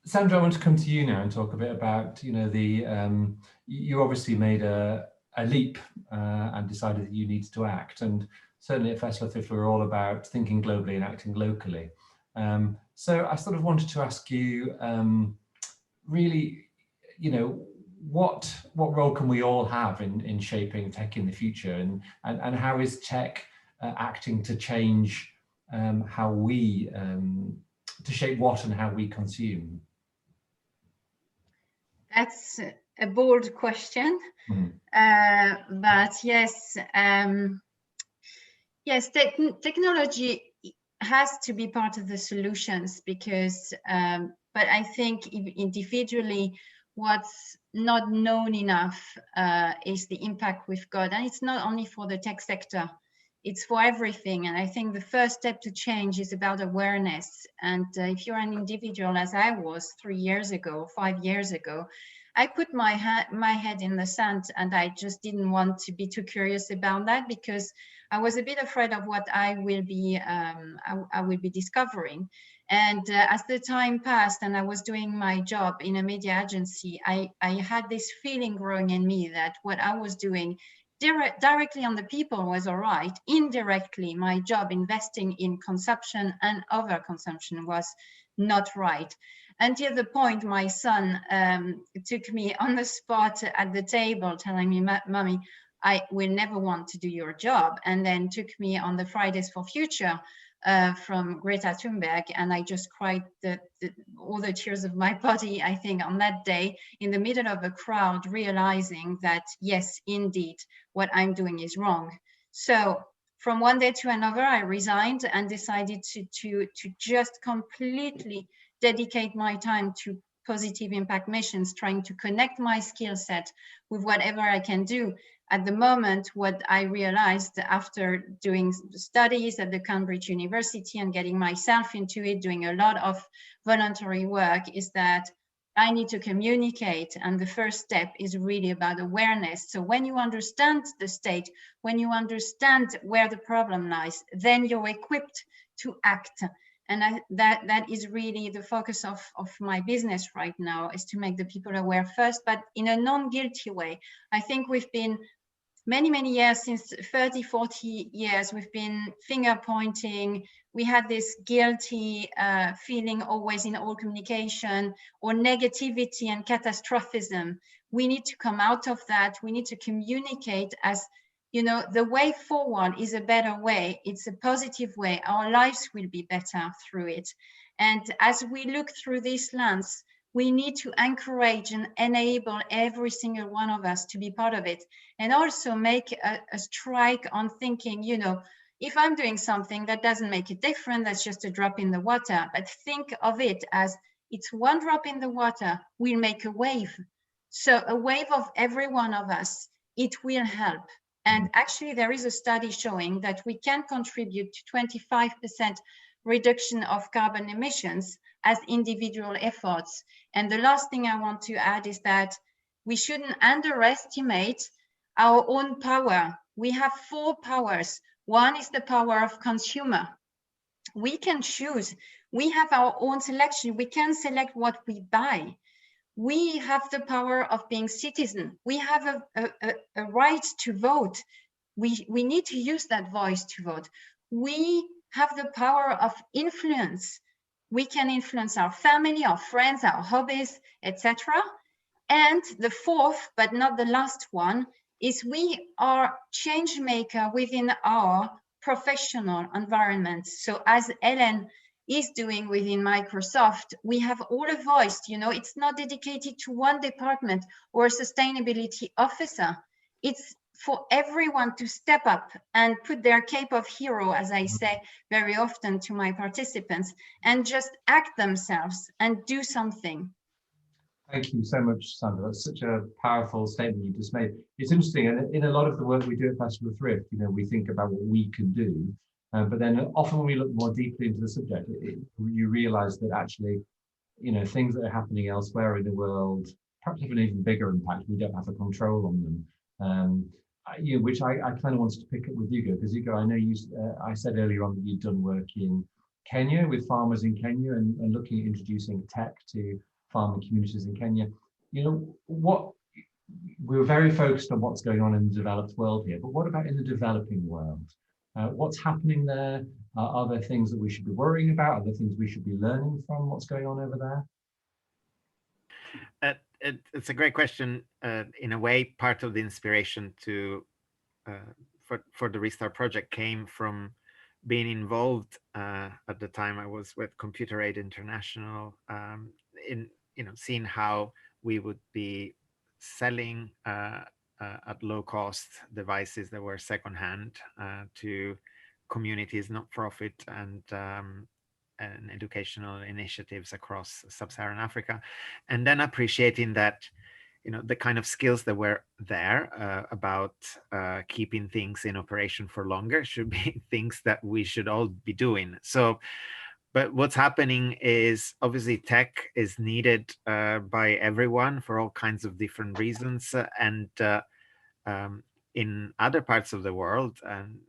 Sandra, I want to come to you now and talk a bit about, you obviously made a leap and decided that you needed to act. And certainly at Festival of Thrift, we're all about thinking globally and acting locally. So I sort of wanted to ask you, really, what role can we all have in shaping tech in the future, and how is tech acting to change how we to shape what and how we consume? That's a bold question, but yes, yes, technology has to be part of the solutions, because, but I think individually, what's not known enough is the impact we've got, and it's not only for the tech sector. It's for everything. And I think the first step to change is about awareness. And if you're an individual, as I was 3 years ago, 5 years ago, I put my head in the sand, and I just didn't want to be too curious about that, because I was a bit afraid of what I will be discovering. And as the time passed and I was doing my job in a media agency, I had this feeling growing in me that what I was doing directly on the people was all right. Indirectly, my job investing in consumption and overconsumption was not right. Until the point my son took me on the spot at the table telling me, "Mommy, I will never want to do your job," and then took me on the Fridays for Future from Greta Thunberg, and I just cried all the tears of my body, I think, on that day in the middle of a crowd, realizing that yes, indeed, what I'm doing is wrong. So from one day to another, I resigned and decided to just completely dedicate my time to positive impact missions, trying to connect my skill set with whatever I can do. At the moment, what I realized after doing studies at the Cambridge University and getting myself into it, doing a lot of voluntary work, is that I need to communicate. And the first step is really about awareness. So when you understand the state, when you understand where the problem lies, then you're equipped to act. And that is really the focus of my business right now, is to make the people aware first, but in a non-guilty way. I think we've been many years, since 30, 40 years, we've been finger pointing. We had this guilty feeling always in all communication, or negativity and catastrophism. We need to come out of that. We need to communicate as, the way forward is a better way. It's a positive way. Our lives will be better through it. And as we look through this lens, we need to encourage and enable every single one of us to be part of it, and also make a strike on thinking, if I'm doing something that doesn't make a difference, that's just a drop in the water. But think of it as it's one drop in the water will make a wave. So a wave of every one of us, it will help. And actually, there is a study showing that we can contribute to 25% reduction of carbon emissions as individual efforts. And the last thing I want to add is that we shouldn't underestimate our own power. We have 4 powers. One is the power of consumer. We can choose. We have our own selection. We can select what we buy. We have the power of being citizen. We have a right to vote. We need to use that voice to vote. We have the power of influence. We can influence our family, our friends, our hobbies, etc. And the fourth, but not the last one, is we are change maker within our professional environment. So as Ellen is doing within Microsoft, we have all a voice, you know, it's not dedicated to one department or a sustainability officer. It's for everyone to step up and put their cape of hero, as I say very often to my participants, and just act themselves and do something. Thank you so much, Sandra. That's such a powerful statement you just made. It's interesting, and in a lot of the work we do at Festival Thrift, you know, we think about what we can do, but then often when we look more deeply into the subject, you realize that actually, you know, things that are happening elsewhere in the world perhaps have an even bigger impact. We don't have a control on them. Which I kind of wanted to pick up with Hugo, because Hugo, I know you. I said earlier on that you'd done work in Kenya with farmers in Kenya and looking at introducing tech to farming communities in Kenya. You know, we're very focused on what's going on in the developed world here, but what about in the developing world? What's happening there? Are there things that we should be worrying about? Are there things we should be learning from what's going on over there? It's a great question. In a way, part of the inspiration for the Restart project came from being involved at the time I was with Computer Aid International in seeing how we would be selling at low cost devices that were secondhand to communities, not-for-profit, and educational initiatives across sub-Saharan Africa, and then appreciating that the kind of skills that were there about keeping things in operation for longer should be things that we should all be doing. So, but what's happening is obviously tech is needed by everyone for all kinds of different reasons, and in other parts of the world, and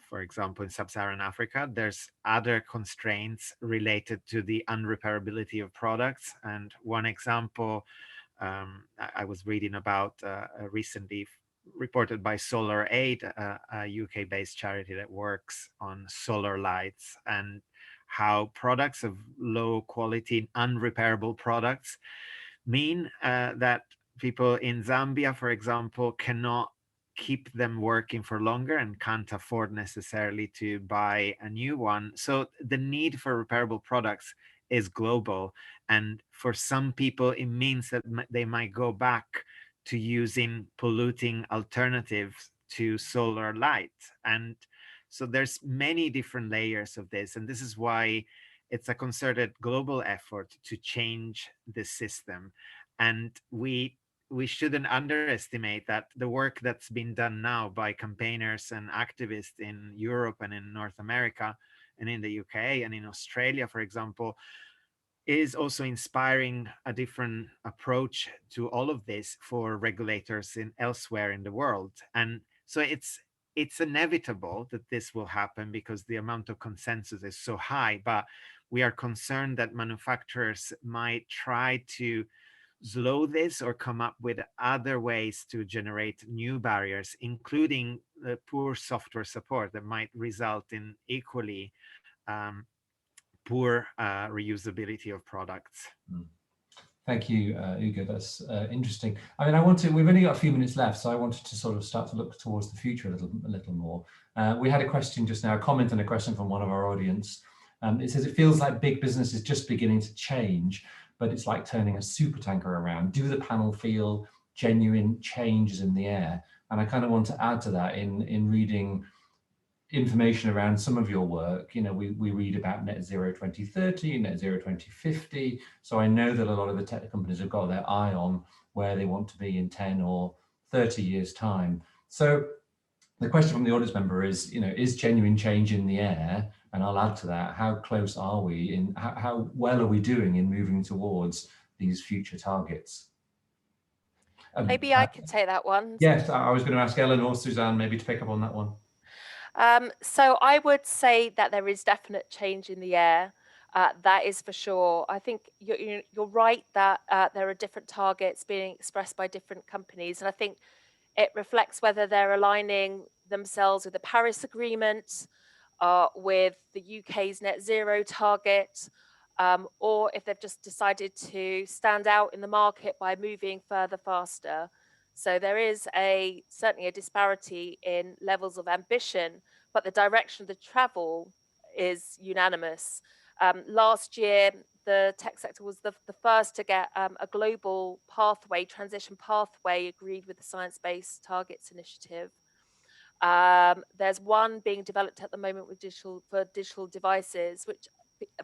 for example, in sub-Saharan Africa, there's other constraints related to the unrepairability of products. And one example I was reading about recently reported by Solar Aid, a UK-based charity that works on solar lights, and how products of low quality, unrepairable products mean that people in Zambia, for example, cannot keep them working for longer and can't afford necessarily to buy a new one. So the need for repairable products is global. And for some people, it means that they might go back to using polluting alternatives to solar light. And so there's many different layers of this. And this is why it's a concerted global effort to change the system. And we shouldn't underestimate that the work that's been done now by campaigners and activists in Europe and in North America and in the UK and in Australia, for example, is also inspiring a different approach to all of this for regulators elsewhere in the world. And so it's inevitable that this will happen because the amount of consensus is so high, but we are concerned that manufacturers might try to slow this or come up with other ways to generate new barriers, including the poor software support that might result in equally poor reusability of products. Thank you, Hugo. That's interesting. I mean, we've only got a few minutes left, so I wanted to sort of start to look towards the future a little more. We had a question just now, a comment and a question from one of our audience. It says, it feels like big business is just beginning to change, but it's like turning a super tanker around. Do the panel feel genuine changes in the air? And I kind of want to add to that in reading information around some of your work. You know, we read about net zero 2030, net zero 2050. So I know that a lot of the tech companies have got their eye on where they want to be in 10 or 30 years time. So the question from the audience member is, you know, is genuine change in the air? And I'll add to that, how close are we in, how well are we doing in moving towards these future targets? Maybe I could take that one. Yes, I was going to ask Ellen or Suzanne maybe to pick up on that one. So I would say that there is definite change in the air. That is for sure. I think you're right that there are different targets being expressed by different companies. And I think it reflects whether they're aligning themselves with the Paris Agreement with the UK's net zero target, or if they've just decided to stand out in the market by moving further faster. So there is certainly a disparity in levels of ambition, but the direction of the travel is unanimous. Last year, the tech sector was the first to get a global pathway, transition pathway, agreed with the Science Based Targets Initiative. There's one being developed at the moment with digital devices, which,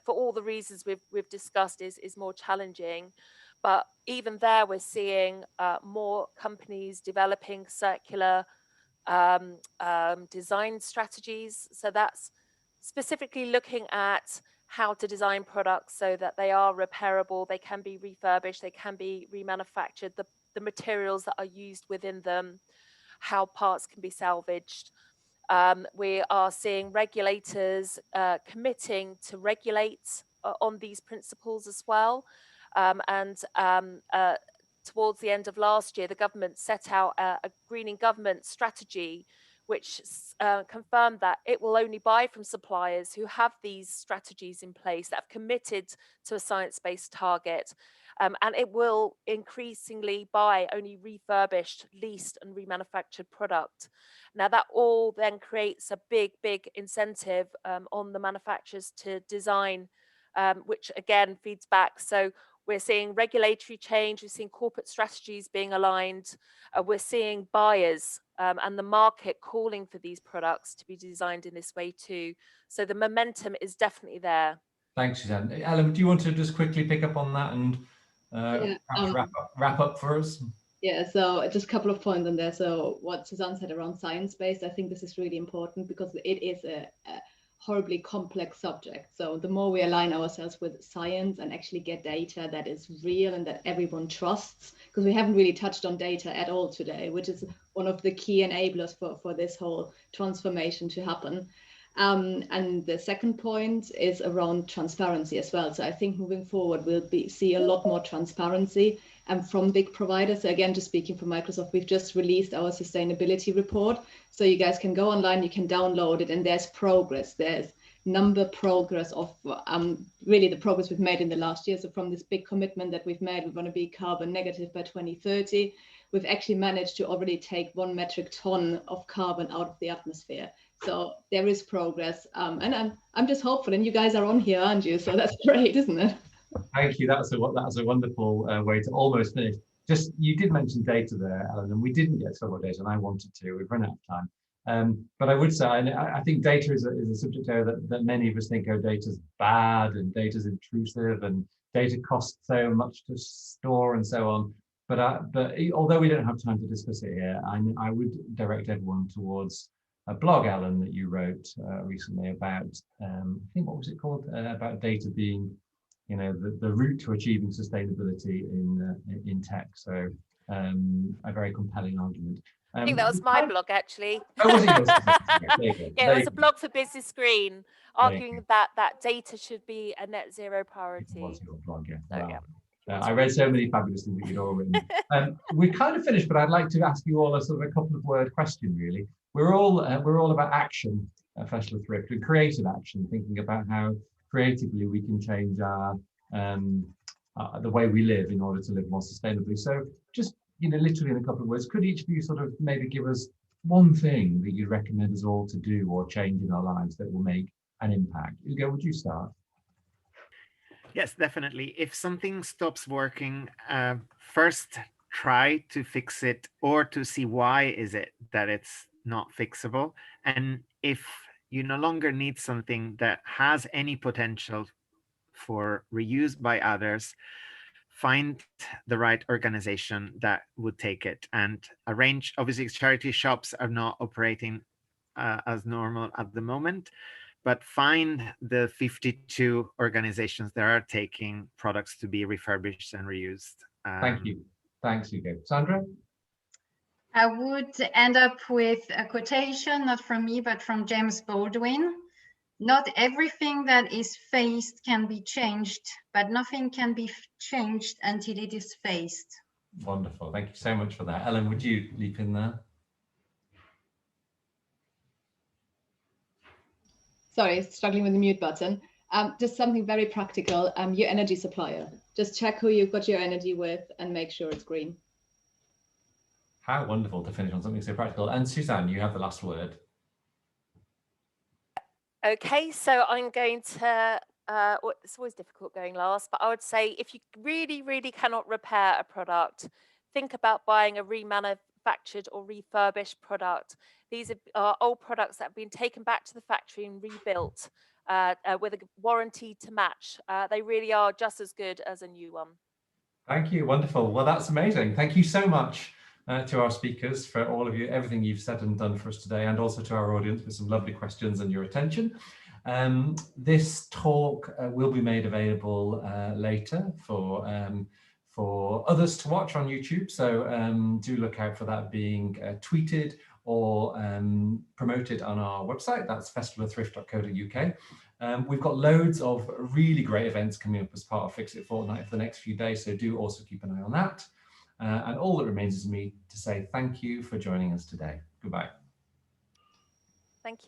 for all the reasons we've discussed, is more challenging. But even there, we're seeing more companies developing circular design strategies. So that's specifically looking at how to design products so that they are repairable, they can be refurbished, they can be remanufactured, the materials that are used within them, how parts can be salvaged. We are seeing regulators committing to regulate on these principles as well. Towards the end of last year, the government set out a greening government strategy, which confirmed that it will only buy from suppliers who have these strategies in place, that have committed to a science-based target. And it will increasingly buy only refurbished, leased and remanufactured product. Now that all then creates a big incentive on the manufacturers to design, which again feeds back. So we're seeing regulatory change, we're seeing corporate strategies being aligned, we're seeing buyers and the market calling for these products to be designed in this way too. So the momentum is definitely there. Thanks, Suzanne. Ellen, do you want to just quickly pick up on that and wrap up for us? Yeah, so just a couple of points on there. So what Suzanne said around science-based, I think this is really important because it is a horribly complex subject. So the more we align ourselves with science and actually get data that is real and that everyone trusts, because we haven't really touched on data at all today, which is one of the key enablers for this whole transformation to happen. And the second point is around transparency as well. So I think moving forward, we'll see a lot more transparency from big providers. So again, just speaking for Microsoft, we've just released our sustainability report. So you guys can go online, you can download it, and there's progress. There's progress of really the progress we've made in the last year. So from this big commitment that we've made, we want to be carbon negative by 2030. We've actually managed to already take 1 metric ton of carbon out of the atmosphere. So there is progress, and I'm just hopeful. And you guys are on here, aren't you? So that's great, isn't it? Thank you. That's a wonderful way to almost finish. Just, you did mention data there, Ellen, and we didn't get several data, and I wanted to. We've run out of time. But I would say, I think data is a subject area that many of us think, oh, data's bad and data's intrusive and data costs so much to store and so on. But although we don't have time to discuss it here, I would direct everyone towards a blog, Ellen, that you wrote recently about, I think, what was it called? About data being, the route to achieving sustainability in tech. So a very compelling argument. I think that was my blog, actually. Oh, was it yours? Yeah, it was a blog for Business Green, arguing that data should be a net zero priority. It was your blog, yeah. So, Wow. yeah. I read so many fabulous things that you'd all written. We're kind of finished, but I'd like to ask you all a sort of a couple of word question, really. We're all about action at Festival of Thrift, and creative action, thinking about how creatively we can change the way we live in order to live more sustainably. So just, literally in a couple of words, could each of you sort of maybe give us one thing that you recommend us all to do or change in our lives that will make an impact? Ugo, would you start? Yes, definitely. If something stops working, first try to fix it or to see why is it that it's not fixable. And if you no longer need something that has any potential for reuse by others, find the right organization that would take it and arrange. Obviously, charity shops are not operating as normal at the moment, but find the 52 organizations that are taking products to be refurbished and reused. Thank you. Thanks, Ugo. Sandra? I would end up with a quotation, not from me, but from James Baldwin. Not everything that is faced can be changed, but nothing can be changed until it is faced. Wonderful. Thank you so much for that. Ellen, would you leap in there? Sorry, struggling with the mute button. Just something very practical. Your energy supplier. Just check who you've got your energy with and make sure it's green. How wonderful to finish on something so practical. And Suzanne, you have the last word. Okay, so I'm going to, it's always difficult going last, but I would say if you really, really cannot repair a product, think about buying a remanufactured or refurbished product. These are old products that have been taken back to the factory and rebuilt with a warranty to match. They really are just as good as a new one. Thank you. Wonderful. Well, that's amazing. Thank you so much to our speakers for all of you, everything you've said and done for us today, and also to our audience for some lovely questions and your attention. This talk will be made available later for others to watch on YouTube. So do look out for that being tweeted or promoted on our website. That's festivalofthrift.co.uk. We've got loads of really great events coming up as part of Fix It Fortnight for the next few days, so do also keep an eye on that. And all that remains is me to say thank you for joining us today. Goodbye. Thank you.